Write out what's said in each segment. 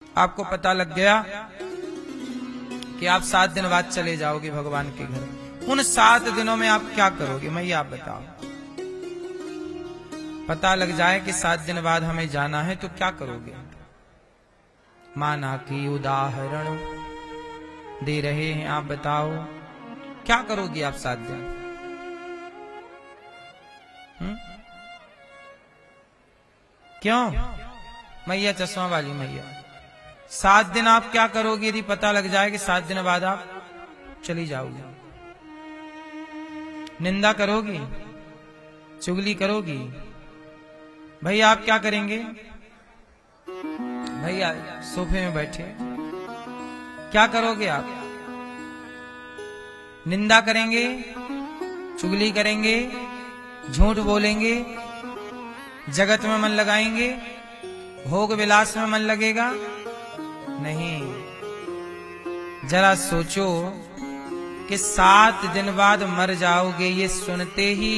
आपको पता लग गया कि आप 7 दिन बाद चले जाओगे भगवान के घर। उन 7 दिनों में आप क्या करोगे मैया आप बताओ। पता लग जाए कि 7 दिन बाद हमें जाना है तो क्या करोगे। माना कि उदाहरण दे रहे हैं, आप बताओ क्या करोगे आप 7 दिन। क्यों मैया, चश्मा वाली मैया, 7 दिन आप क्या करोगे यदि पता लग जाए कि 7 दिन बाद आप चली जाओगी। निंदा करोगी, चुगली करोगी। भैया आप क्या करेंगे। भैया सोफे में बैठे, क्या करोगे आप। निंदा करेंगे, चुगली करेंगे, झूठ बोलेंगे, जगत में मन लगाएंगे, भोग विलास में मन लगेगा नहीं। जरा सोचो कि 7 दिन बाद मर जाओगे, ये सुनते ही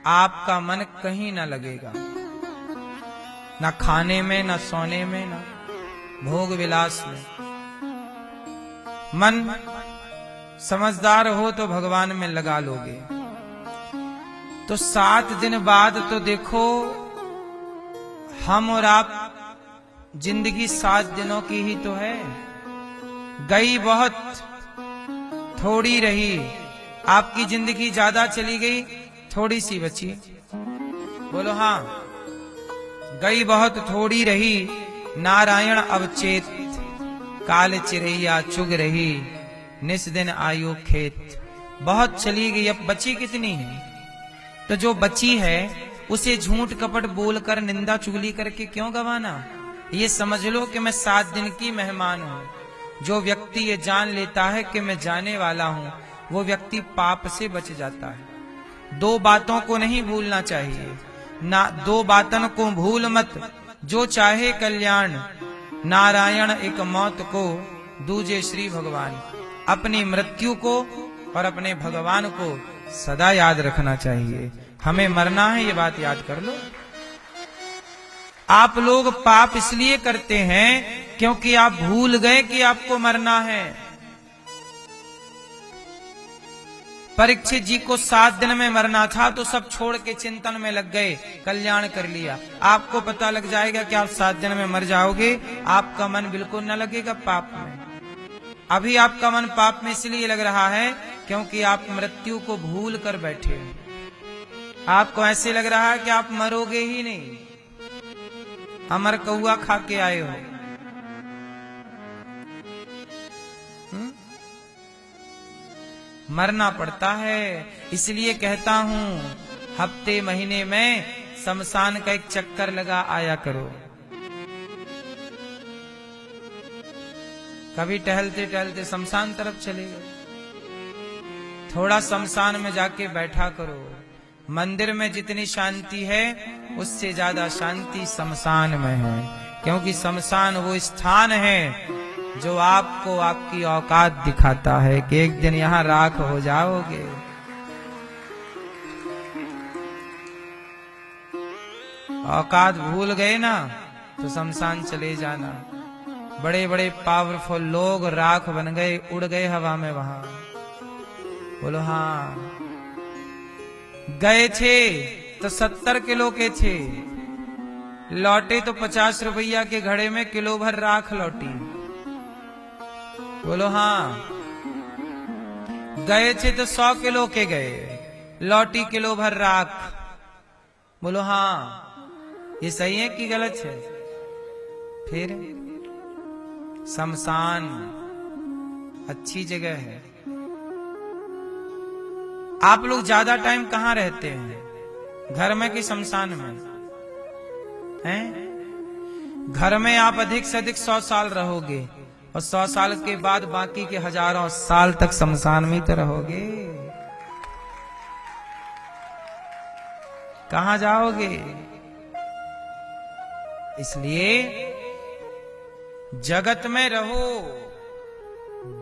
आपका मन कहीं ना लगेगा, ना खाने में, ना सोने में, ना भोग विलास में। मन समझदार हो तो भगवान में लगा लोगे। तो 7 दिन बाद तो देखो हम और आप, जिंदगी 7 दिनों की ही तो है। गई बहुत, थोड़ी रही। आपकी जिंदगी ज्यादा चली गई, थोड़ी सी बची। बोलो हाँ। गई बहुत, थोड़ी रही। नारायण अवचेत, काल चिरैया चुग रही। निस दिन आयु खेत। बहुत चली गई, अब बची कितनी है। तो जो बची है उसे झूठ कपट बोलकर, निंदा चुगली करके क्यों गवाना। ये समझ लो कि मैं 7 दिन की मेहमान हूं। जो व्यक्ति ये जान लेता है कि मैं जाने वाला हूं, वो व्यक्ति पाप से बच जाता है। 2 बातों को नहीं भूलना चाहिए ना। 2 बातन को भूल मत, जो चाहे कल्याण। नारायण एक मौत को, दूजे श्री भगवान। अपनी मृत्यु को और अपने भगवान को सदा याद रखना चाहिए। हमें मरना है, ये बात याद कर लो। आप लोग पाप इसलिए करते हैं क्योंकि आप भूल गए कि आपको मरना है। परीक्षित जी को 7 दिन में मरना था तो सब छोड़ के चिंतन में लग गए, कल्याण कर लिया। आपको पता लग जाएगा कि आप 7 दिन में मर जाओगे, आपका मन बिल्कुल न लगेगा पाप में। अभी आपका मन पाप में इसलिए लग रहा है क्योंकि आप मृत्यु को भूल कर बैठे हो। आपको ऐसे लग रहा है कि आप मरोगे ही नहीं, अमर कौआ खा के आए हो। मरना पड़ता है। इसलिए कहता हूं हफ्ते महीने में शमशान का एक चक्कर लगा आया करो। कभी टहलते टहलते शमशान तरफ चले गए, थोड़ा शमशान में जाके बैठा करो। मंदिर में जितनी शांति है उससे ज्यादा शांति शमशान में है, क्योंकि शमशान वो स्थान है जो आपको आपकी औकात दिखाता है कि एक दिन यहां राख हो जाओगे। औकात भूल गए ना तो शमशान चले जाना। बड़े बड़े पावरफुल लोग राख बन गए, उड़ गए हवा में वहां। बोलो हाँ। गए थे तो 70 किलो के थे, लौटे तो 50 रुपया के घड़े में किलो भर राख लौटी। बोलो हाँ। गए थे तो 100 किलो के गए, लौटी किलो भर राख। बोलो हाँ। ये सही है कि गलत है। फिर शमशान अच्छी जगह है। आप लोग ज्यादा टाइम कहाँ रहते हैं, घर में कि शमशान में हैं? घर में आप अधिक से अधिक 100 साल रहोगे और 100 साल के बाद बाकी के हजारों साल तक शमशान में तो रहोगे। कहाँ जाओगे। इसलिए जगत में रहो,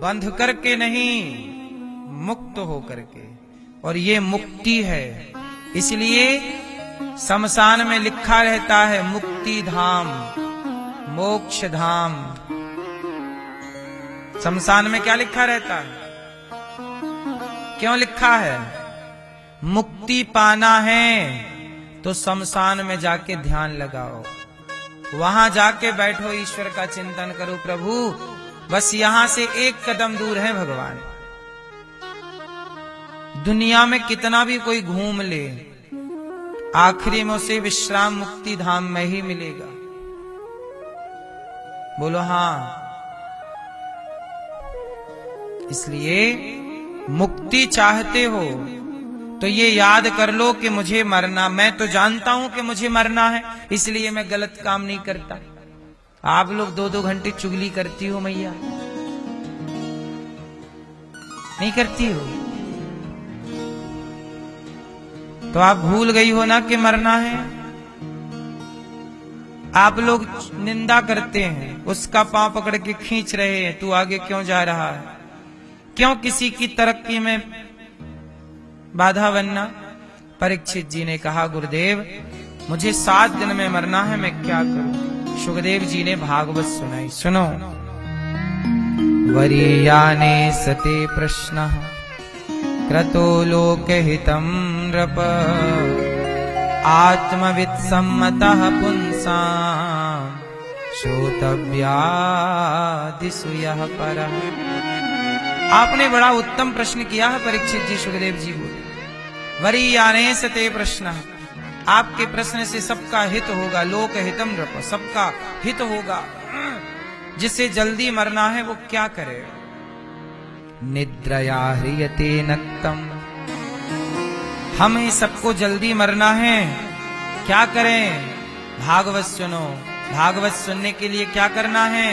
बंध करके नहीं, मुक्त हो करके। और ये मुक्ति है। इसलिए शमशान में लिखा रहता है मुक्ति धाम, मोक्ष धाम। शमशान में क्या लिखा रहता है? क्यों लिखा है? मुक्ति पाना है तो शमशान में जाके ध्यान लगाओ, वहां जाके बैठो, ईश्वर का चिंतन करो। प्रभु बस यहां से एक कदम दूर है भगवान। दुनिया में कितना भी कोई घूम ले, आखिरी में उसे विश्राम मुक्ति धाम में ही मिलेगा। बोलो हाँ। इसलिए मुक्ति चाहते हो तो ये याद कर लो कि मुझे मरना, मैं तो जानता हूं कि मुझे मरना है, इसलिए मैं गलत काम नहीं करता। आप लोग 2-2 घंटे चुगली करती हो मैया, नहीं करती हो? तो आप भूल गई हो ना कि मरना है। आप लोग निंदा करते हैं, उसका पांव पकड़ के खींच रहे हैं, तू आगे क्यों जा रहा है? क्यों किसी की तरक्की में बाधा बनना? परीक्षित जी ने कहा, गुरुदेव मुझे 7 दिन में मरना है, मैं क्या करूं? सुखदेव जी ने भागवत सुनाई। सुनो। वरीयाने सते प्रश्नः क्रतो लोकहितं नृप आत्मवित् सम्मतः पुंसां श्रोतव्यादिषु यः परः। आपने बड़ा उत्तम प्रश्न किया है परीक्षित जी। सुखदेव जी बोले, वरीयाने सते प्रश्नः, आपके प्रश्न से सबका हित होगा। लोक हितम नृप, सबका हित होगा। जिसे जल्दी मरना है वो क्या करे? निद्रया ह्रियते नक्तम, हमें सबको जल्दी मरना है, क्या करें? भागवत सुनो। भागवत सुनने के लिए क्या करना है?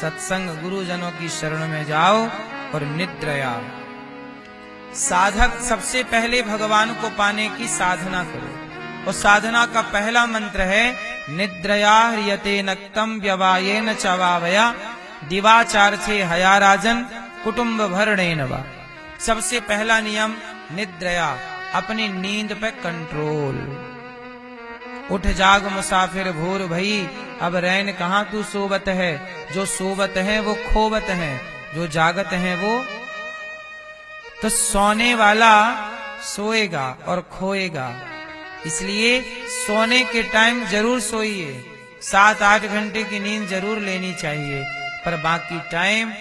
सत्संग, गुरुजनों की शरण में जाओ और निद्रया। साधक सबसे पहले भगवान को पाने की साधना करो, और साधना का पहला मंत्र है निद्रया ह्रियते नक्तम व्यवायेन चवावया दिवाचार छे हया राजन कुटुंब भरणेन वा। सबसे पहला नियम निद्रया, अपनी नींद पे कंट्रोल। उठ जाग मुसाफिर भोर भई, अब रैन कहां तू सोवत है। जो सोवत है वो खोवत है, जो जागत है वो। तो सोने वाला सोएगा और खोएगा, इसलिए सोने के टाइम जरूर सोइए। 7-8 घंटे की नींद जरूर लेनी चाहिए, पर बाकी टाइम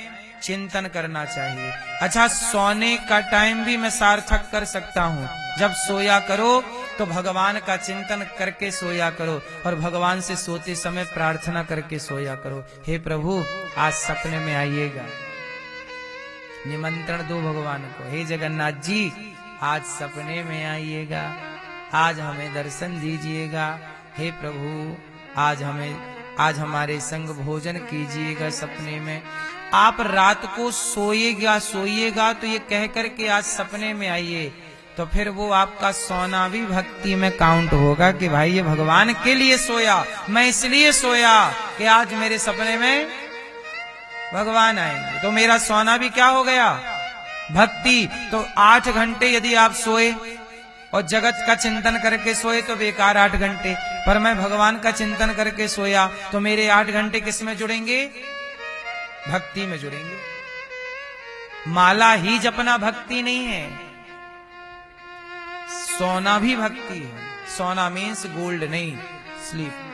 चिंतन करना चाहिए। अच्छा, सोने का टाइम भी मैं सार्थक कर सकता हूँ। जब सोया करो तो भगवान का चिंतन करके सोया करो, और भगवान से सोते समय प्रार्थना करके सोया करो। हे प्रभु आज सपने में आइएगा, निमंत्रण दो भगवान को। हे जगन्नाथ जी आज सपने में आइएगा, आज हमें दर्शन दीजिएगा। हे प्रभु आज हमारे संग भोजन कीजिएगा सपने में। आप रात को सोइएगा तो ये कह करके आज सपने में आइए, तो फिर वो आपका सोना भी भक्ति में काउंट होगा कि भाई ये भगवान के लिए सोया, मैं इसलिए सोया कि आज मेरे सपने में भगवान आएंगे। तो मेरा सोना भी क्या हो गया? भक्ति। तो 8 घंटे यदि आप सोए और जगत का चिंतन करके सोए तो बेकार 8 घंटे, पर मैं भगवान का चिंतन करके सोया तो मेरे 8 घंटे किस में जुड़ेंगे? भक्ति में जुड़ेंगे। माला ही जपना भक्ति नहीं है, सोना भी भक्ति है। सोना मीन्स गोल्ड नहीं, स्लीप।